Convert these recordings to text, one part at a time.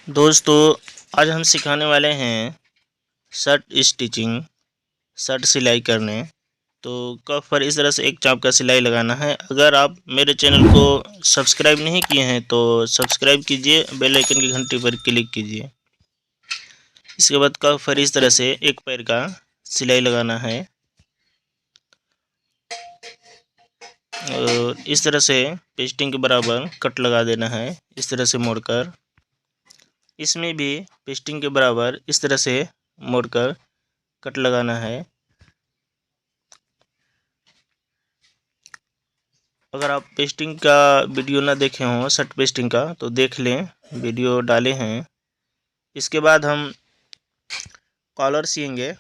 दोस्तों, आज हम सिखाने वाले हैं शर्ट स्टिचिंग, शर्ट सिलाई करने। तो कफ पर इस तरह से एक चाप का सिलाई लगाना है। अगर आप मेरे चैनल को सब्सक्राइब नहीं किए हैं तो सब्सक्राइब कीजिए, बेल आइकन की घंटी पर क्लिक कीजिए। इसके बाद कफ पर इस तरह से एक पैर का सिलाई लगाना है और इस तरह से पेस्टिंग के बराबर कट लगा देना है, इस तरह से मोड़कर। इसमें भी पेस्टिंग के बराबर इस तरह से मोड़कर कट लगाना है। अगर आप पेस्टिंग का वीडियो ना देखे हों, शर्ट पेस्टिंग का, तो देख लें, वीडियो डाले हैं। इसके बाद हम कॉलर सिएंगे।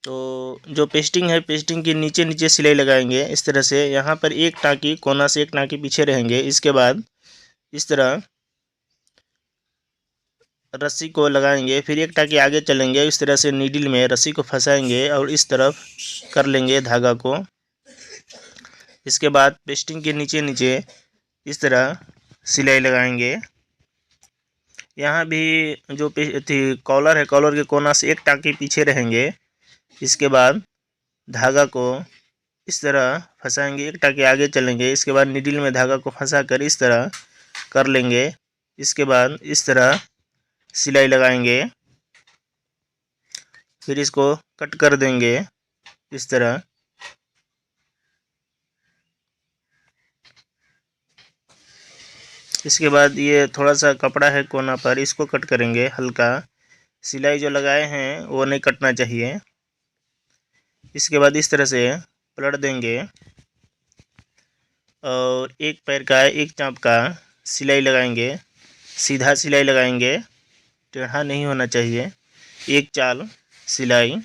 तो जो पेस्टिंग है, पेस्टिंग के नीचे नीचे सिलाई लगाएंगे इस तरह से। यहाँ पर एक टाँकी, कोना से एक टाँकी पीछे रहेंगे। इसके बाद इस तरह रस्सी को लगाएंगे, फिर एक टाँकी आगे चलेंगे, इस तरह से नीडल में रस्सी को फंसाएंगे और इस तरफ कर लेंगे धागा को। इसके बाद पेस्टिंग के नीचे नीचे इस तरह सिलाई लगाएंगे। यहाँ भी जो कॉलर है, कॉलर के कोना से एक टाँकी पीछे रहेंगे। इसके बाद धागा को इस तरह फंसाएंगे, एक टाँकी आगे चलेंगे। इसके बाद नीडल में धागा को फंसा कर इस तरह कर लेंगे। इसके बाद इस तरह सिलाई लगाएंगे, फिर इसको कट कर देंगे इस तरह। इसके बाद ये थोड़ा सा कपड़ा है कोना पर, इसको कट करेंगे हल्का। सिलाई जो लगाए हैं वो नहीं कटना चाहिए। इसके बाद इस तरह से पलट देंगे और एक पैर का एक चाँप का सिलाई लगाएंगे। सीधा सिलाई लगाएंगे, टेढ़ा नहीं होना चाहिए। एक चाल सिलाई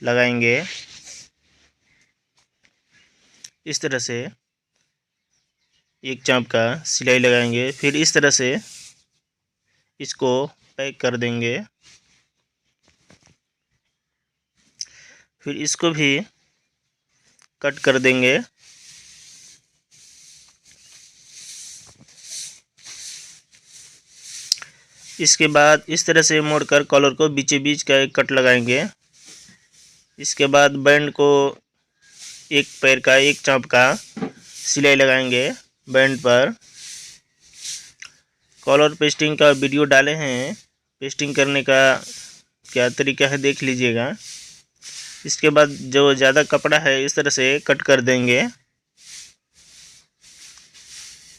लगाएंगे इस तरह से, एक चाँप का सिलाई लगाएंगे। फिर इस तरह से इसको पैक कर देंगे। फिर इसको भी कट कर देंगे। इसके बाद इस तरह से मोड़कर कॉलर को बीचे बीच का एक कट लगाएंगे। इसके बाद बैंड को एक पैर का एक चाँप का सिलाई लगाएंगे बैंड पर। कॉलर पेस्टिंग का वीडियो डाले हैं, पेस्टिंग करने का क्या तरीका है देख लीजिएगा। इसके बाद जो ज़्यादा कपड़ा है इस तरह से कट कर देंगे।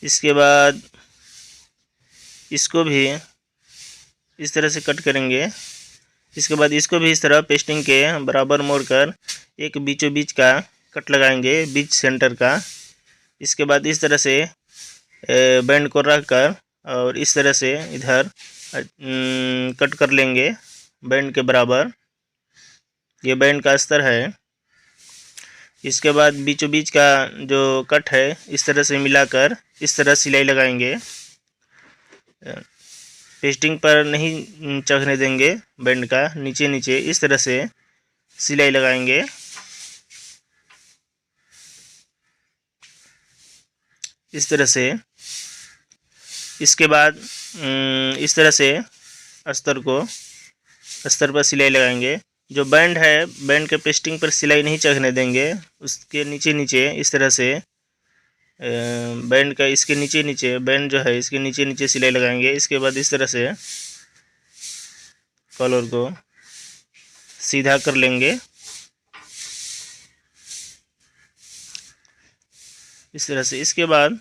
इसके बाद इसको भी इस तरह से कट करेंगे। इसके बाद इसको भी इस तरह पेस्टिंग के बराबर मोड़कर एक बीचों बीच का कट लगाएंगे, बीच सेंटर का। इसके बाद इस तरह से बैंड को रख कर और इस तरह से इधर कट कर लेंगे बैंड के बराबर। ये बैंड का अस्तर है। इसके बाद बीचों बीच का जो कट है इस तरह से मिलाकर इस तरह सिलाई लगाएंगे। पेस्टिंग पर नहीं चढ़ने देंगे बैंड का, नीचे नीचे इस तरह से सिलाई लगाएंगे। इस तरह से। इसके बाद इस तरह से अस्तर पर सिलाई लगाएंगे। जो बैंड है, बैंड के पेस्टिंग पर सिलाई नहीं चढ़ने देंगे, उसके नीचे नीचे इस तरह से बैंड का इसके नीचे नीचे, बैंड जो है इसके नीचे नीचे सिलाई लगाएंगे। इसके बाद इस तरह से कॉलर को सीधा कर लेंगे इस तरह से। इसके बाद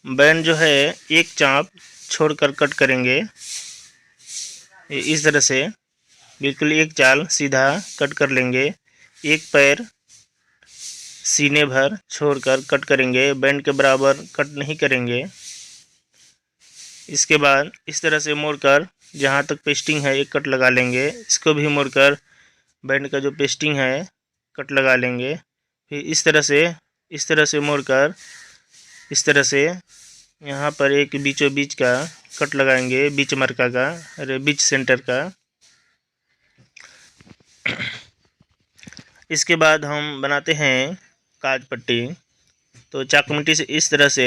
बैंड जो है एक चाँप छोड़कर कट करेंगे इस तरह से, बिल्कुल एक चाल सीधा कट कर लेंगे। एक पैर सीने भर छोड़कर कट करेंगे, बैंड के बराबर कट नहीं करेंगे। इसके बाद इस तरह से मोड़कर जहाँ तक पेस्टिंग है एक कट लगा लेंगे। इसको भी मोड़कर बैंड का जो पेस्टिंग है कट लगा लेंगे। फिर इस तरह से मोड़कर इस तरह से यहाँ पर एक बीचों बीच का कट लगाएंगे, बीच मरका का, अरे बीच सेंटर का। इसके बाद हम बनाते हैं काज पट्टी। तो चाकूमती से इस तरह से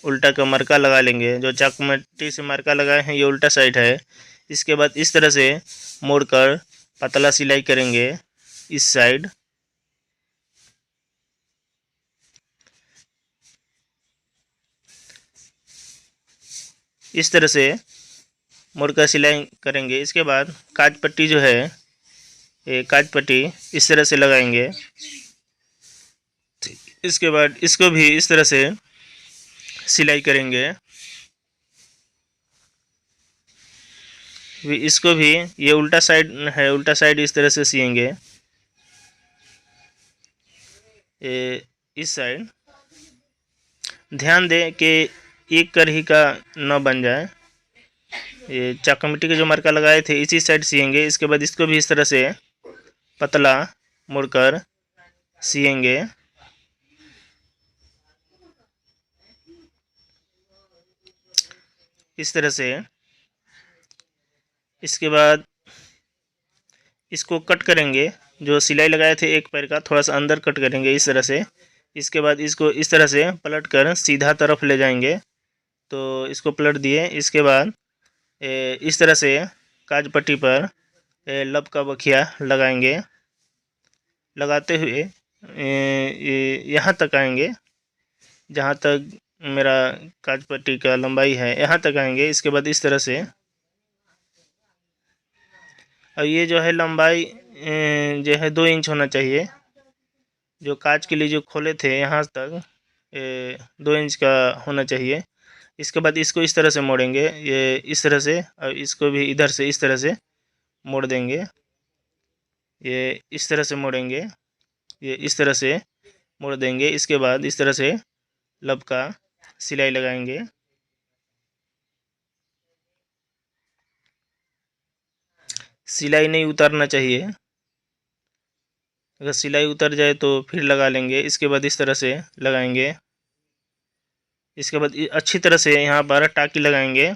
उल्टा का मरका लगा लेंगे। जो चाकूमती से मरका लगाए हैं ये उल्टा साइड है। इसके बाद इस तरह से मोड़कर पतला सिलाई करेंगे इस साइड। इस तरह से मोड़कर सिलाई करेंगे। इसके बाद काज पट्टी जो है ये काज पट्टी इस तरह से लगाएंगे। इसके बाद इसको भी इस तरह से सिलाई करेंगे। इसको भी ये उल्टा साइड है, उल्टा साइड इस तरह से सिएंगे इस साइड। ध्यान दें कि एक करही का न बन जाए। ये चाकूमती के जो मरका लगाए थे इसी साइड सिएंगे। इसके बाद इसको भी इस तरह से पतला मुड़कर सिएंगे। इस तरह से। इसके बाद इसको कट करेंगे। जो सिलाई लगाए थे एक पैर का थोड़ा सा अंदर कट करेंगे इस तरह से। इसके बाद इसको इस तरह से पलट कर सीधा तरफ ले जाएंगे। तो इसको पलट दिए। इसके बाद इस तरह से काज पट्टी पर लब का बखिया लगाएंगे। लगाते हुए यहाँ तक आएंगे जहाँ तक मेरा काज पट्टी का लंबाई है, यहाँ तक आएंगे। इसके बाद इस तरह से अब ये जो है लंबाई जो है 2 इंच होना चाहिए। जो काज के लिए जो खोले थे यहाँ तक 2 इंच का होना चाहिए। इसके बाद इसको इस तरह से मोड़ेंगे, ये इस तरह से, और इसको भी इधर से इस तरह से मोड़ देंगे। ये इस तरह से मोड़ेंगे, ये इस तरह से मोड़ देंगे। इसके बाद इस तरह से लब का सिलाई लगाएंगे। सिलाई नहीं उतारना चाहिए, अगर सिलाई उतर जाए तो फिर लगा लेंगे। इसके बाद इस तरह से लगाएंगे। इसके बाद अच्छी तरह से यहाँ पर टाकी लगाएंगे।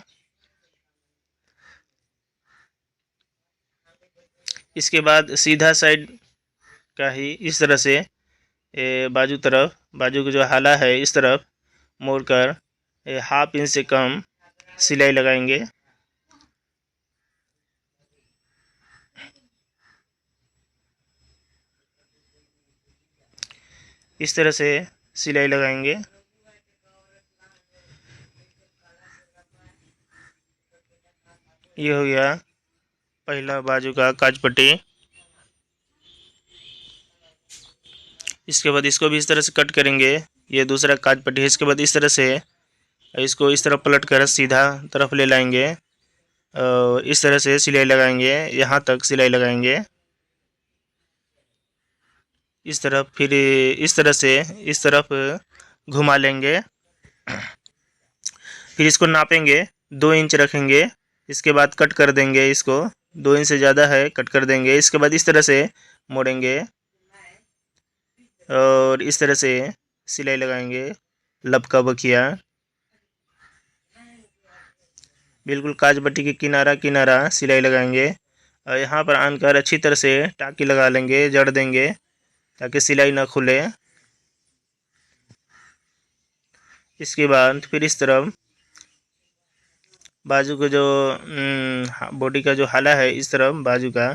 इसके बाद सीधा साइड का ही इस तरह से बाजू तरफ, बाजू का जो हाला है इस तरफ मोड़कर 1/2 इंच से कम सिलाई लगाएंगे। इस तरह से सिलाई लगाएंगे। ये हो गया पहला बाजू का काज पट्टी। इसके बाद इसको भी इस तरह से कट करेंगे। ये दूसरा काज पट्टी है। इसके बाद इस तरह से इसको इस तरफ पलट कर सीधा तरफ ले लाएंगे और इस तरह से सिलाई लगाएंगे। यहाँ तक सिलाई लगाएंगे इस तरफ। फिर इस तरह से इस तरफ घुमा लेंगे। फिर इसको नापेंगे, 2 इंच रखेंगे। इसके बाद कट कर देंगे इसको, 2 इंच से ज़्यादा है कट कर देंगे। इसके बाद इस तरह से मोड़ेंगे और इस तरह से सिलाई लगाएंगे लब का बखिया। बिल्कुल काज पट्टी के किनारा किनारा सिलाई लगाएंगे और यहाँ पर आनकर अच्छी तरह से टाँकी लगा लेंगे, जड़ देंगे ताकि सिलाई ना खुले। इसके बाद फिर इस तरफ बाजू का जो बॉडी का जो हाला है इस तरफ बाजू का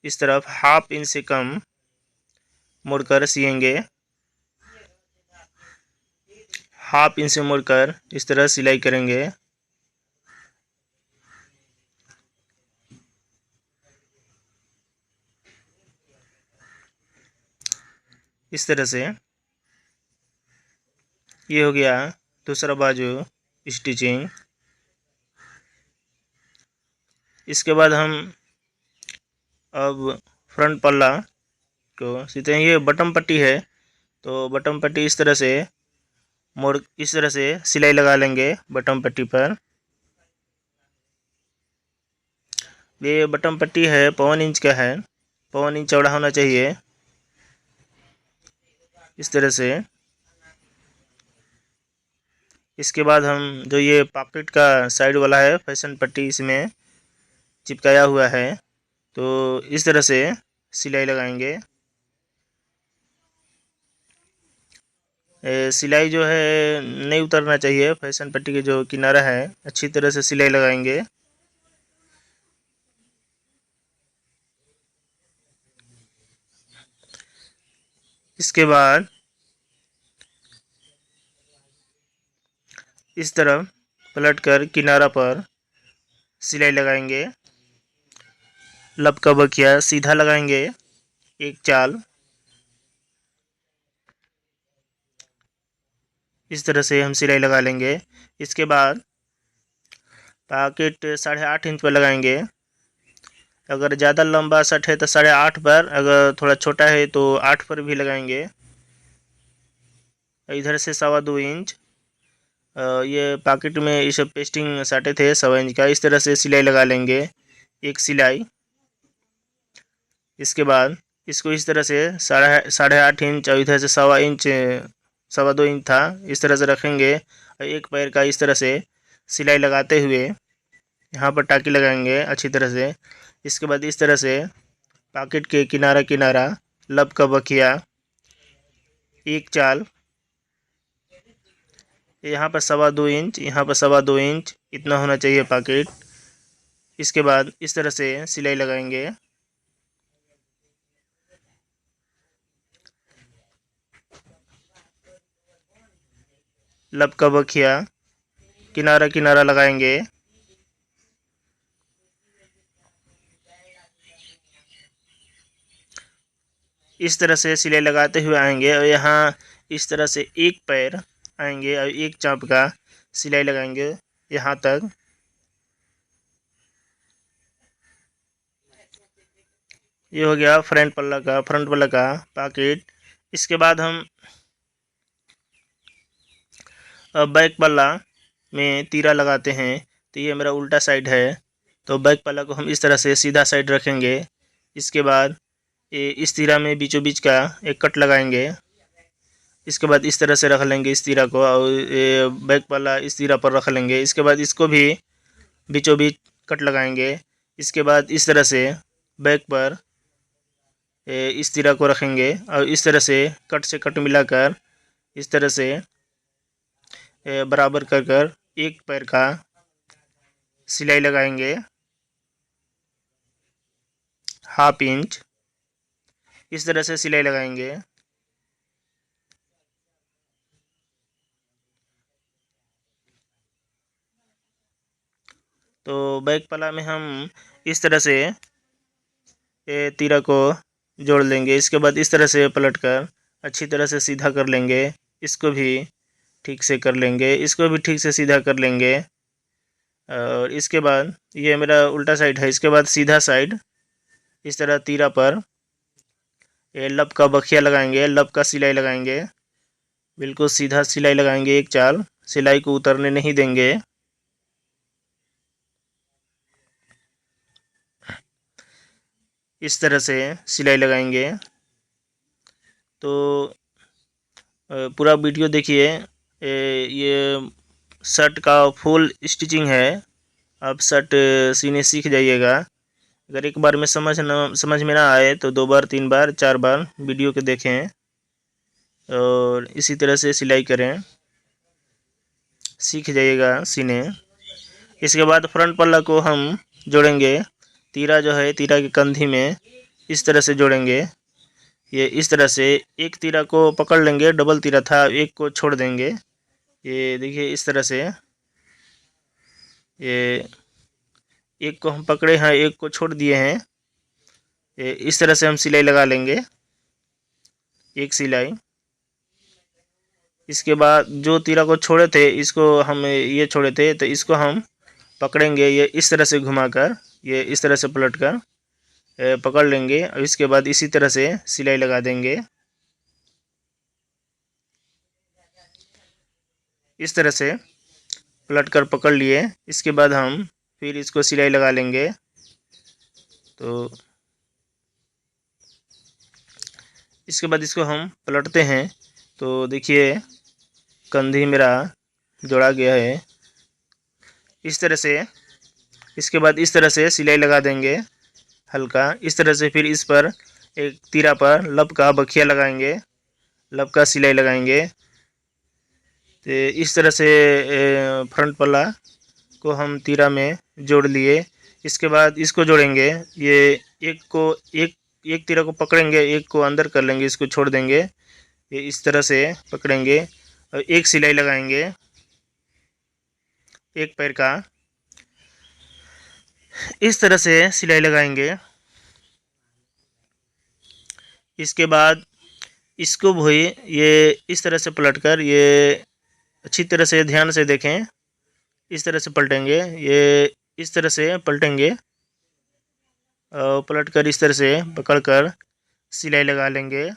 इस तरफ 1/2 इंच से कम मोड़कर सिएंगे। 1/2 इंच से मोड़कर इस तरह सिलाई करेंगे। इस तरह से ये हो गया दूसरा बाजू स्टिचिंग। इसके बाद हम अब फ्रंट पल्ला को सीते हैं। ये बटन पट्टी है तो बटन पट्टी इस तरह से मोड़ इस तरह से सिलाई लगा लेंगे बटन पट्टी पर। ये बटन पट्टी है 1.25 इंच का है, 1.25 इंच चौड़ा होना चाहिए इस तरह से। इसके बाद हम जो ये पॉकेट का साइड वाला है फैशन पट्टी इसमें चिपकाया हुआ है तो इस तरह से सिलाई लगाएंगे। सिलाई जो है नहीं उतरना चाहिए। फैशन पट्टी के जो किनारा है अच्छी तरह से सिलाई लगाएंगे। इसके बाद इस तरफ पलटकर किनारा पर सिलाई लगाएंगे। लब का बखिया सीधा लगाएंगे, एक चाल। इस तरह से हम सिलाई लगा लेंगे। इसके बाद पॉकेट 8.5 इंच पर लगाएंगे। अगर ज़्यादा लंबा शर्ट है तो 8.5 पर, अगर थोड़ा छोटा है तो 8 पर भी लगाएंगे। इधर से 2.25 इंच ये पॉकेट में इस पेस्टिंग साटे थे 1.25 इंच का। इस तरह से सिलाई लगा लेंगे, एक सिलाई। इसके बाद इसको इस तरह से 8.5 इंच और इधर से 1.25 इंच, 2.25 इंच था, इस तरह से रखेंगे। और एक पैर का इस तरह से सिलाई लगाते हुए यहाँ पर टाकी लगाएंगे अच्छी तरह से। इसके बाद इस तरह से पॉकेट के किनारा किनारा लब का बखिया, एक चाल। यहाँ पर 2.25 इंच, यहाँ पर 2.25 इंच, इतना होना चाहिए पॉकेट। इसके बाद इस तरह से सिलाई लगाएंगे। लब का बखिया किनारा किनारा लगाएंगे। इस तरह से सिलाई लगाते हुए आएंगे और यहाँ इस तरह से एक पैर आएंगे और एक चाप का सिलाई लगाएंगे यहाँ तक। ये हो गया फ्रंट पल्ला का पॉकेट। इसके बाद हम बैक पल्ला में तीरा लगाते हैं। तो ये मेरा उल्टा साइड है, तो बैक पल्ला को हम इस तरह से सीधा साइड रखेंगे। इसके बाद ये इस तीरा में बीचों बीच का एक कट लगाएंगे। इसके बाद इस तरह से रख लेंगे इस तीरा को, और ये बैक पल्ला इस तीरा पर रख लेंगे। इसके बाद इसको भी बीचों बीच कट लगाएंगे। इसके बाद इस तरह से बैक पर इस तीरा को रखेंगे और इस तरह से कट से कट मिलाकर इस तरह से बराबर कर कर एक पैर का सिलाई लगाएंगे 1/2 इंच। इस तरह से सिलाई लगाएंगे। तो बैक पल्ला में हम इस तरह से तीरा को जोड़ लेंगे। इसके बाद इस तरह से पलटकर अच्छी तरह से सीधा कर लेंगे। इसको भी ठीक से कर लेंगे, इसको भी ठीक से सीधा कर लेंगे। और इसके बाद ये मेरा उल्टा साइड है। इसके बाद सीधा साइड इस तरह तीरा पर ये लब का बखिया लगाएंगे, लब का सिलाई लगाएंगे। बिल्कुल सीधा सिलाई लगाएंगे, एक चाल। सिलाई को उतरने नहीं देंगे। इस तरह से सिलाई लगाएंगे। तो पूरा वीडियो देखिए। ये शर्ट का फुल स्टिचिंग है। आप शर्ट सीने सीख जाइएगा। अगर एक बार में समझ में ना आए तो 2 बार 3 बार 4 बार वीडियो को देखें और इसी तरह से सिलाई करें, सीख जाइएगा सीने। इसके बाद फ्रंट पल्ला को हम जोड़ेंगे। तीरा जो है तीरा के कंधी में इस तरह से जोड़ेंगे। ये इस तरह से एक तीरा को पकड़ लेंगे, डबल तीरा था, एक को छोड़ देंगे। ये देखिए इस तरह से ये एक को हम पकड़े हैं, एक को छोड़ दिए हैं। ये इस तरह से हम सिलाई लगा लेंगे, एक सिलाई। इसके बाद जो तीरा को छोड़े थे इसको हम ये छोड़े थे तो इसको हम पकड़ेंगे। ये इस तरह से घुमाकर, ये इस तरह से पलटकर पकड़ लेंगे और इसके बाद इसी तरह से सिलाई लगा देंगे। इस तरह से पलटकर पकड़ लिए। इसके बाद हम फिर इसको सिलाई लगा लेंगे। तो इसके बाद इसको हम पलटते हैं। तो देखिए कंधी मेरा जोड़ा गया है इस तरह से। इसके बाद इस तरह से सिलाई लगा देंगे हल्का इस तरह से। फिर इस पर एक तीरा पर लब का बखिया लगाएंगे, लब का सिलाई लगाएंगे। तो इस तरह से फ्रंट पल्ला को हम तीरा में जोड़ लिए। इसके बाद इसको जोड़ेंगे। ये एक तीरा को पकड़ेंगे, एक को अंदर कर लेंगे, इसको छोड़ देंगे। ये इस तरह से पकड़ेंगे और एक सिलाई लगाएंगे एक पैर का। इस तरह से सिलाई लगाएंगे। इसके बाद इसको भी ये इस तरह से पलटकर, ये अच्छी तरह से ध्यान से देखें, इस तरह से पलटेंगे। ये इस तरह से पलटेंगे और पलटकर इस तरह से पकड़कर सिलाई लगा लेंगे।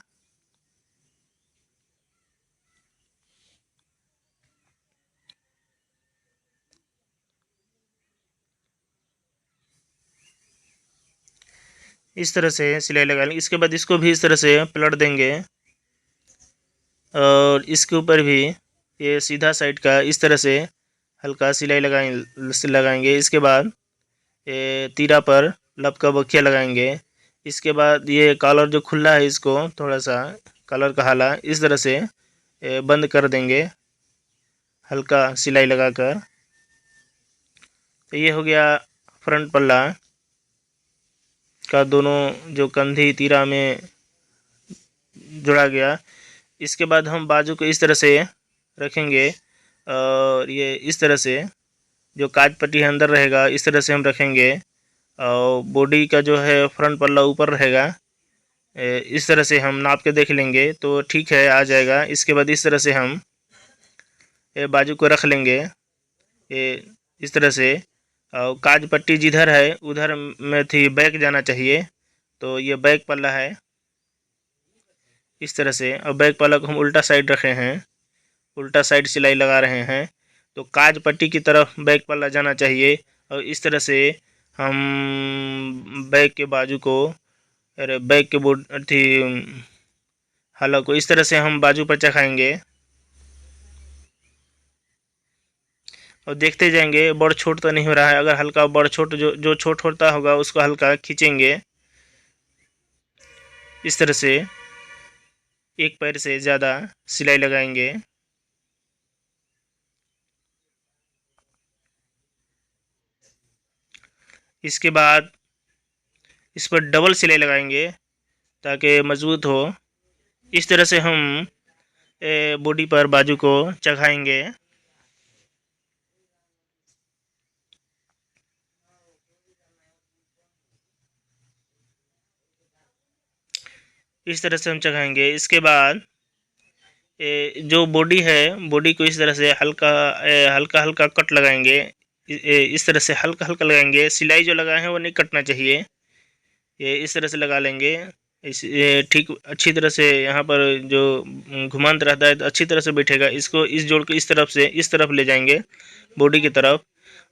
इस तरह से सिलाई लगा लेंगे। इसके बाद इसको भी इस तरह से पलट देंगे और इसके ऊपर भी ये सीधा साइड का इस तरह से हल्का सिलाई लगाएंगे। इसके बाद ये तीरा पर लब का बखिया लगाएंगे। इसके बाद ये कॉलर जो खुला है, इसको थोड़ा सा कॉलर का हाला इस तरह से बंद कर देंगे हल्का सिलाई लगाकर। तो ये हो गया फ्रंट पल्ला का दोनों जो कंधी तीरा में जोड़ा गया। इसके बाद हम बाजू को इस तरह से रखेंगे और ये इस तरह से जो काज पट्टी अंदर रहेगा इस तरह से हम रखेंगे और बॉडी का जो है फ्रंट पल्ला ऊपर रहेगा। इस तरह से हम नाप के देख लेंगे तो ठीक है, आ जाएगा। इसके बाद इस तरह से हम बाजू को रख लेंगे ये इस तरह से। और काज पट्टी जिधर है उधर में थी बैक जाना चाहिए, तो ये बैक पल्ला है इस तरह से। और बैक पल्ला को हम उल्टा साइड रखे हैं, उल्टा साइड सिलाई लगा रहे हैं, तो काज पट्टी की तरफ बैक पल्ला जाना चाहिए। और इस तरह से हम बैक के बाजू को, अरे बैक के बोर्ड थी हाला को इस तरह से हम बाजू पर चढ़ाएंगे और देखते जाएंगे बड़ छोट तो नहीं हो रहा है। अगर हल्का बड़ छोट जो छोट होता होगा उसको हल्का खींचेंगे इस तरह से। एक पैर से ज़्यादा सिलाई लगाएंगे। इसके बाद इस पर डबल सिलाई लगाएंगे ताकि मजबूत हो। इस तरह से हम बॉडी पर बाजू को चढ़ाएंगे। इस तरह से हम चढ़ाएंगे। इसके बाद जो बॉडी है, बॉडी को इस तरह से हल्का हल्का हल्का कट लगाएंगे। इस तरह से हल्का हल्का लगाएंगे। सिलाई जो लगाए हैं वो नहीं कटना चाहिए। ये इस तरह से लगा लेंगे। ये ठीक अच्छी तरह से यहाँ पर जो घुमानत रहता है तो अच्छी तरह से बैठेगा। इसको इस जोड़ को इस तरफ से इस तरफ ले जाएंगे बॉडी की तरफ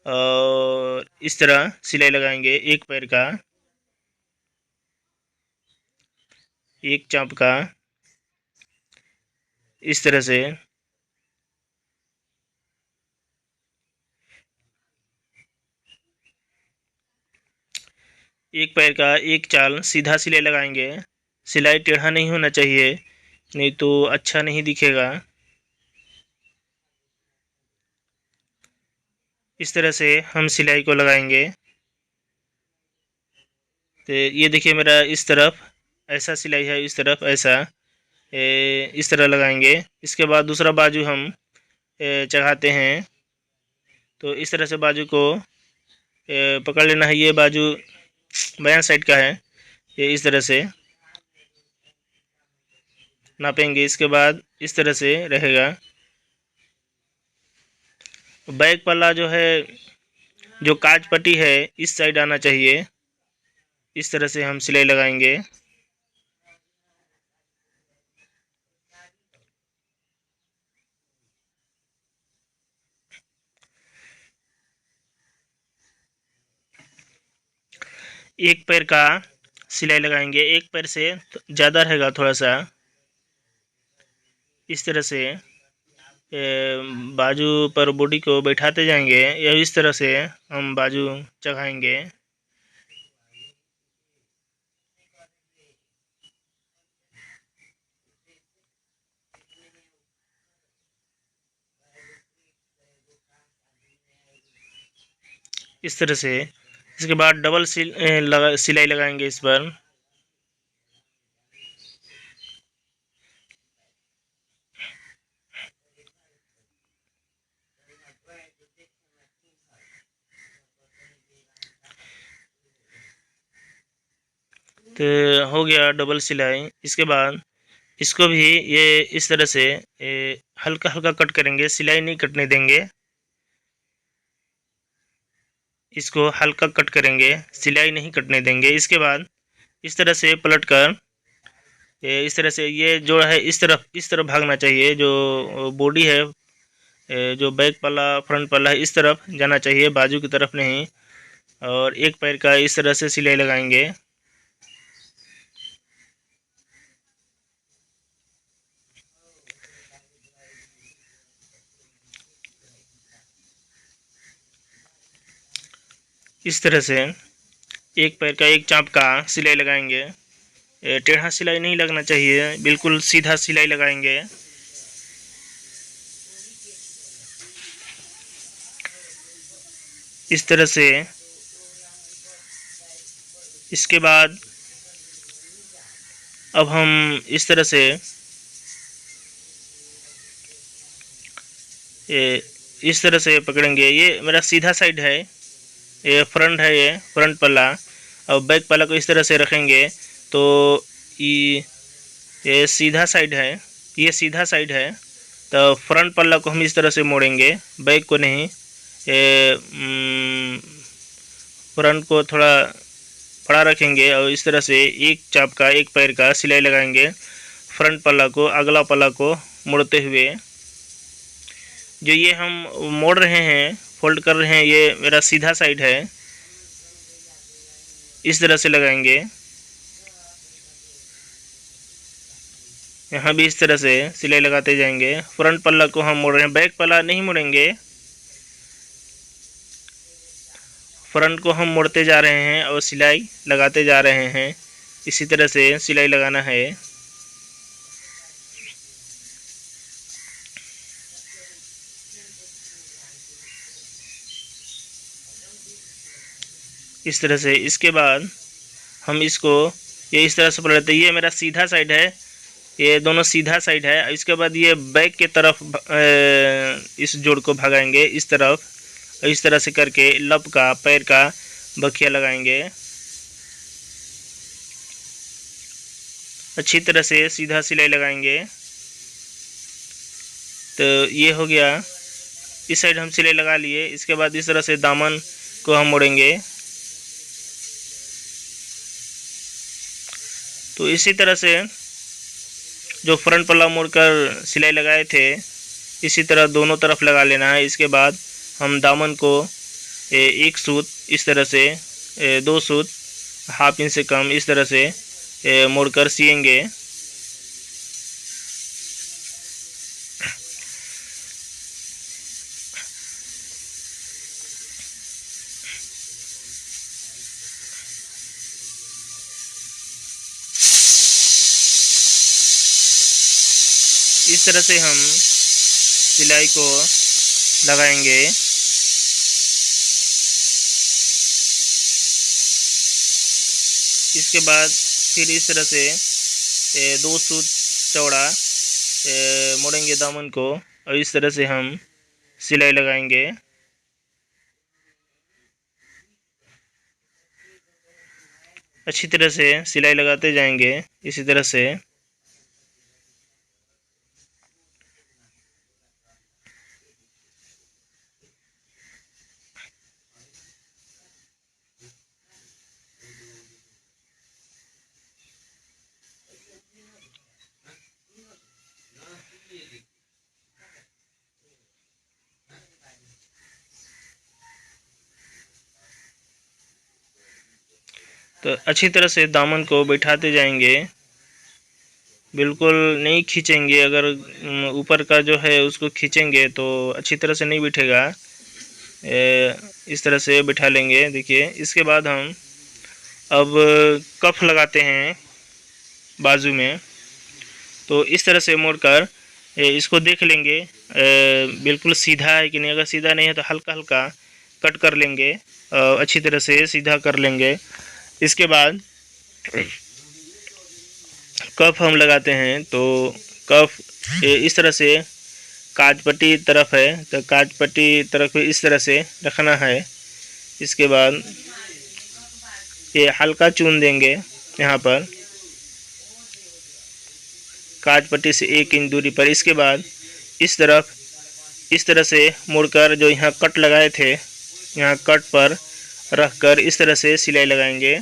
और इस तरह सिलाई लगाएंगे एक पैर का, एक चाँप का इस तरह से। एक पैर का एक चाल सीधा सिलाई लगाएंगे। सिलाई टेढ़ा नहीं होना चाहिए, नहीं तो अच्छा नहीं दिखेगा। इस तरह से हम सिलाई को लगाएंगे। तो ये देखिए मेरा इस तरफ ऐसा सिलाई है, इस तरफ ऐसा इस तरह लगाएंगे। इसके बाद दूसरा बाजू हम चढ़ाते हैं तो इस तरह से बाजू को पकड़ लेना है। ये बाजू बायां साइड का है, ये इस तरह से नापेंगे। इसके बाद इस तरह से रहेगा। बैक पल्ला जो है, जो काज पट्टी है इस साइड आना चाहिए। इस तरह से हम सिलाई लगाएंगे। एक पैर का सिलाई लगाएंगे। एक पैर से ज़्यादा रहेगा थोड़ा सा। इस तरह से बाजू पर बॉडी को बैठाते जाएंगे या इस तरह से हम बाजू चढ़ाएंगे। इस तरह से। इसके बाद डबल सिलाई लगाएंगे इस पर। तो हो गया डबल सिलाई। इसके बाद इसको भी ये इस तरह से हल्का हल्का कट करेंगे, सिलाई नहीं कटने देंगे। इसको हल्का कट करेंगे, सिलाई नहीं कटने देंगे। इसके बाद इस तरह से पलट कर इस तरह से ये जो है इस तरफ भागना चाहिए। जो बॉडी है, जो बैक पल्ला फ्रंट पल्ला है, इस तरफ जाना चाहिए, बाजू की तरफ नहीं। और एक पैर का इस तरह से सिलाई लगाएंगे। इस तरह से एक पैर का एक चाँप का सिलाई लगाएंगे। टेढ़ा सिलाई नहीं लगना चाहिए, बिल्कुल सीधा सिलाई लगाएंगे। इस तरह से। इसके बाद अब हम इस तरह से इस तरह से पकड़ेंगे। ये मेरा सीधा साइड है, ये फ्रंट है, ये फ्रंट पल्ला। और बैक पल्ला को इस तरह से रखेंगे तो ये सीधा साइड है, ये सीधा साइड है। तो फ्रंट पल्ला को हम इस तरह से मोड़ेंगे, बैक को नहीं। फ्रंट को थोड़ा बड़ा रखेंगे और इस तरह से एक चाप का एक पैर का सिलाई लगाएंगे। फ्रंट पल्ला को अगला पल्ला को मोड़ते हुए, जो ये हम मोड़ रहे हैं, फोल्ड कर रहे हैं, ये मेरा सीधा साइड है। इस तरह से लगाएंगे। यहाँ भी इस तरह से सिलाई लगाते जाएंगे। फ्रंट पल्ला को हम मोड़ रहे हैं, बैक पल्ला नहीं मोड़ेंगे। फ्रंट को हम मोड़ते जा रहे हैं और सिलाई लगाते जा रहे हैं। इसी तरह से सिलाई लगाना है। इस तरह से। इसके बाद हम इसको ये इस तरह से पलटते, ये मेरा सीधा साइड है, ये दोनों सीधा साइड है। इसके बाद ये बैक के तरफ इस जोड़ को भगाएंगे इस तरफ। इस तरह से करके लब का पैर का बखिया लगाएंगे। अच्छी तरह से सीधा सिलाई लगाएंगे। तो ये हो गया, इस साइड हम सिलाई लगा लिए। इसके बाद इस तरह से दामन को हम मोड़ेंगे। तो इसी तरह से जो फ्रंट पल्ला मोड़कर सिलाई लगाए थे, इसी तरह दोनों तरफ लगा लेना है। इसके बाद हम दामन को एक सूत इस तरह से, दो सूत हाफ इंच से कम इस तरह से मोड़कर सिएंगे। इस तरह से हम सिलाई को लगाएंगे। इसके बाद फिर इस तरह से दो सूत चौड़ा मोड़ेंगे दामन को और इस तरह से हम सिलाई लगाएंगे। अच्छी तरह से सिलाई लगाते जाएंगे इसी तरह से। तो अच्छी तरह से दामन को बैठाते जाएंगे, बिल्कुल नहीं खींचेंगे। अगर ऊपर का जो है उसको खींचेंगे तो अच्छी तरह से नहीं बैठेगा। इस तरह से बैठा लेंगे। देखिए, इसके बाद हम अब कफ लगाते हैं बाजू में। तो इस तरह से मोड़कर इसको देख लेंगे बिल्कुल सीधा है कि नहीं। अगर सीधा नहीं है तो हल्का हल्का कट कर लेंगे, अच्छी तरह से सीधा कर लेंगे। इसके बाद कफ हम लगाते हैं, तो कफ इस तरह से काज पट्टी तरफ है, तो काज पट्टी तरफ इस तरह से रखना है। इसके बाद ये हल्का चून देंगे यहाँ पर काज पट्टी से 1 इंच दूरी पर। इसके बाद इस तरफ इस तरह से मुड़कर जो यहाँ कट लगाए थे, यहाँ कट पर रखकर इस तरह से सिलाई लगाएंगे।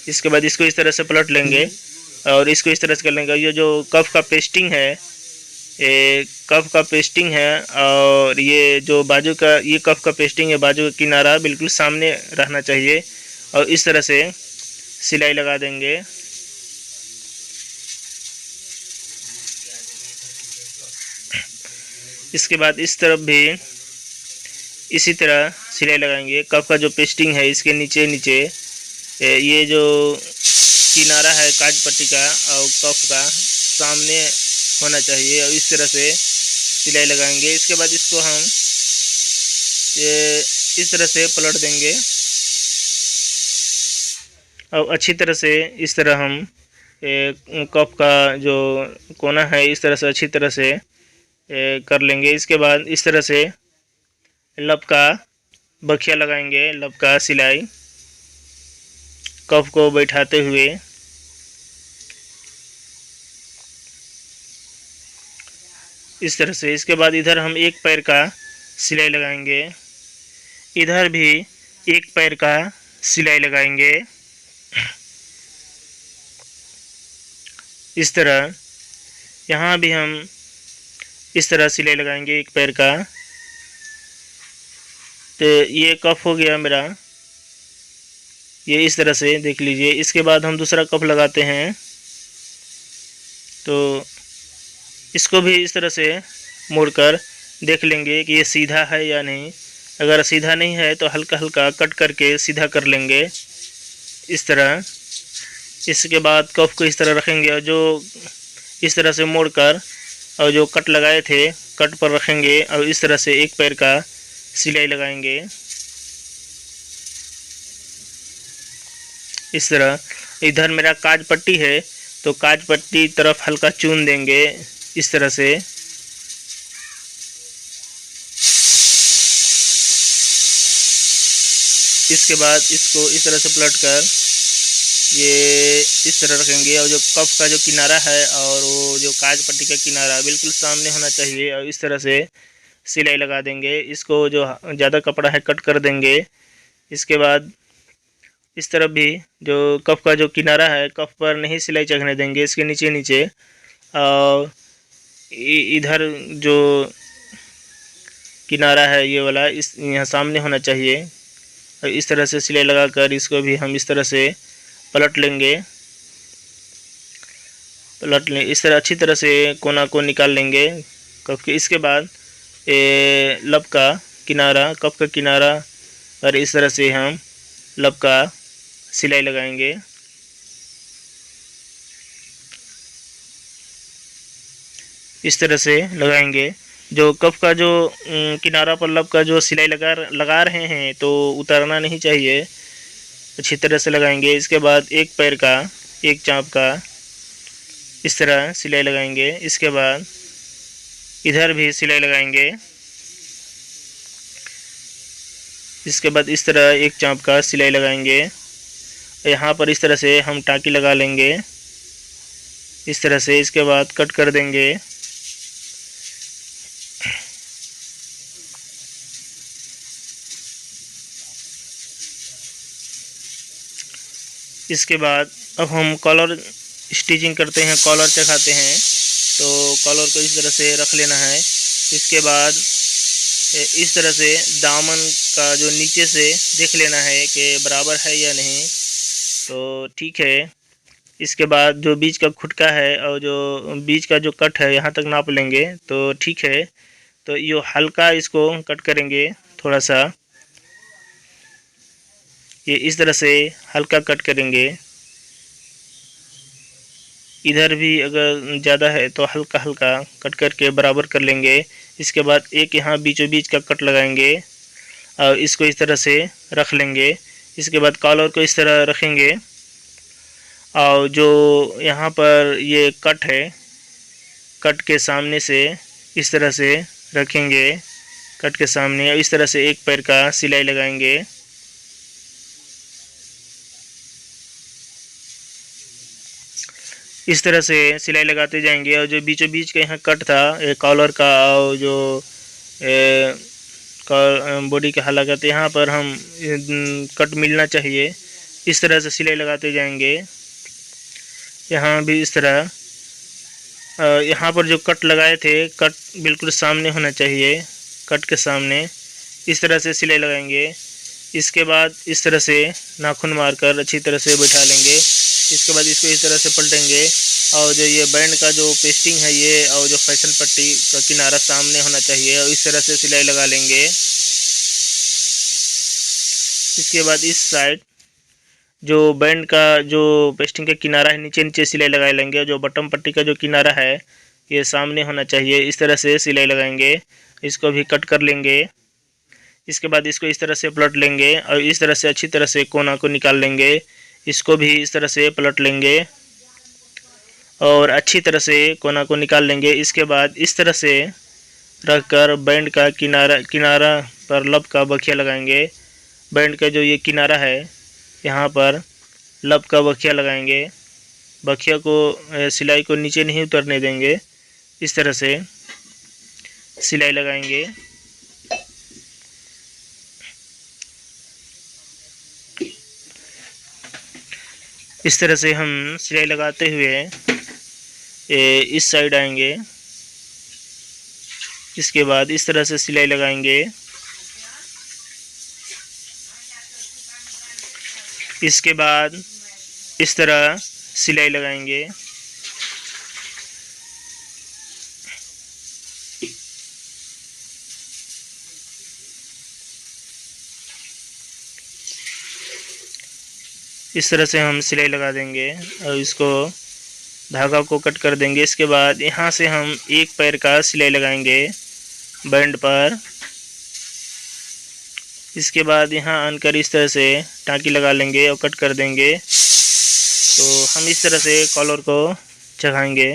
इसके बाद इसको इस तरह से पलट लेंगे और इसको इस तरह से कर लेंगे। ये जो कफ का पेस्टिंग है, ये कफ का पेस्टिंग है, और ये जो बाजू का ये कफ का पेस्टिंग है, बाजू का किनारा बिल्कुल सामने रहना चाहिए, और इस तरह से सिलाई लगा देंगे। इसके बाद इस तरफ भी इसी तरह सिलाई लगाएंगे। कफ का जो पेस्टिंग है इसके नीचे नीचे ये जो किनारा है काज पट्टी का और कफ का सामने होना चाहिए, और इस तरह से सिलाई लगाएंगे। इसके बाद इसको हम ये इस तरह से पलट देंगे और अच्छी तरह से इस तरह हम कफ का जो कोना है इस तरह से अच्छी तरह से कर लेंगे। इसके बाद इस तरह से लब का बखिया लगाएंगे, लब का सिलाई कफ को बैठाते हुए। इस तरह से इसके बाद इधर हम एक पैर का सिलाई लगाएंगे, इधर भी एक पैर का सिलाई लगाएंगे। इस तरह यहाँ भी हम इस तरह सिलाई लगाएंगे एक पैर का। तो ये कफ हो गया मेरा, ये इस तरह से देख लीजिए। इसके बाद हम दूसरा कफ लगाते हैं, तो इसको भी इस तरह से मोड़कर देख लेंगे कि ये सीधा है या नहीं। अगर सीधा नहीं है तो हल्का हल्का कट करके सीधा कर लेंगे इस तरह। इसके बाद कफ को इस तरह रखेंगे और जो इस तरह से मोड़कर और जो कट लगाए थे कट पर रखेंगे और इस तरह से एक पैर का सिलाई लगाएंगे। इस तरह इधर मेरा काज पट्टी है, तो काज पट्टी तरफ हल्का चून देंगे इस तरह से। इसके बाद इसको इस तरह से पलटकर ये इस तरह रखेंगे, और जो कफ का जो किनारा है और वो जो काज पट्टी का किनारा बिल्कुल सामने होना चाहिए, और इस तरह से सिलाई लगा देंगे। इसको जो ज़्यादा कपड़ा है कट कर देंगे। इसके बाद इस तरफ भी जो कफ का जो किनारा है कफ पर नहीं सिलाई चढ़ने देंगे, इसके नीचे नीचे, और इधर जो किनारा है ये वाला इस यहाँ सामने होना चाहिए, और इस तरह से सिलाई लगाकर इसको भी हम इस तरह से पलट लेंगे। इस तरह अच्छी तरह से कोना को निकाल लेंगे कफ के। इसके बाद लब का किनारा, कफ का किनारा, और इस तरह से हम लब का सिलाई लगाएंगे। इस तरह से लगाएंगे। जो कफ का जो किनारा पर लब का जो सिलाई लगा रहे हैं तो उतारना नहीं चाहिए, अच्छी तरह से लगाएंगे। इसके बाद एक पैर का एक चाँप का इस तरह सिलाई लगाएंगे। इसके बाद इधर भी सिलाई लगाएंगे। इसके बाद इस तरह एक चाँप का सिलाई लगाएंगे। यहाँ पर इस तरह से हम टाँकी लगा लेंगे इस तरह से। इसके बाद कट कर देंगे। इसके बाद अब हम कॉलर स्टिचिंग करते हैं, कॉलर चढ़ाते हैं, तो कॉलर को इस तरह से रख लेना है। इसके बाद इस तरह से दामन का जो नीचे से देख लेना है कि बराबर है या नहीं, तो ठीक है। इसके बाद जो बीच का खुटका है और जो बीच का जो कट है यहाँ तक नाप लेंगे तो ठीक है। तो ये हल्का इसको कट करेंगे थोड़ा सा, ये इस तरह से हल्का कट करेंगे। इधर भी अगर ज़्यादा है तो हल्का हल्का कट करके बराबर कर लेंगे। इसके बाद एक यहाँ बीचों बीच का कट लगाएंगे और इसको इस तरह से रख लेंगे। इसके बाद कॉलर को इस तरह रखेंगे और जो यहाँ पर ये कट है, कट के सामने से इस तरह से रखेंगे, कट के सामने, और इस तरह से एक पैर का सिलाई लगाएंगे। इस तरह से सिलाई लगाते जाएंगे और जो बीचों बीच का यहाँ कट था कॉलर का और जो बॉडी का हला करते यहाँ पर हम कट मिलना चाहिए। इस तरह से सिलाई लगाते जाएंगे। यहाँ भी इस तरह यहाँ पर जो कट लगाए थे, कट बिल्कुल सामने होना चाहिए, कट के सामने। इस तरह से सिलाई लगाएंगे। इसके बाद इस तरह से नाखून मारकर अच्छी तरह से बैठा लेंगे। इसके बाद इसको इस तरह से पलटेंगे और जो ये बैंड का जो पेस्टिंग है ये और जो फैशन पट्टी का किनारा सामने होना चाहिए और इस तरह से सिलाई लगा लेंगे। इसके बाद इस साइड जो बैंड का जो पेस्टिंग का किनारा है नीचे नीचे सिलाई लगा लेंगे। जो बटन पट्टी का जो किनारा है ये सामने होना चाहिए। इस तरह से सिलाई लगाएंगे। इसको भी कट कर लेंगे। इसके बाद इसको इस तरह से पलट लेंगे और इस तरह से अच्छी तरह से कोना को निकाल लेंगे। इसको भी इस तरह से पलट लेंगे और अच्छी तरह से कोना को निकाल लेंगे। इसके बाद इस तरह से रखकर बैंड का किनारा पर लब का बखिया लगाएंगे। बैंड का जो ये किनारा है यहाँ पर लब का बखिया लगाएंगे। बखिया को सिलाई को नीचे नहीं उतरने देंगे। इस तरह से सिलाई लगाएंगे। इस तरह से हम सिलाई लगाते हुए इस साइड आएंगे। इसके बाद इस तरह से सिलाई लगाएंगे। इसके बाद इस तरह सिलाई लगाएंगे। इस तरह से हम सिलाई लगा देंगे और इसको धागा को कट कर देंगे। इसके बाद यहाँ से हम एक पैर का सिलाई लगाएंगे बैंड पर। इसके बाद यहाँ आनकर इस तरह से टाँकी लगा लेंगे और कट कर देंगे। तो हम इस तरह से कॉलर को चढ़ाएंगे।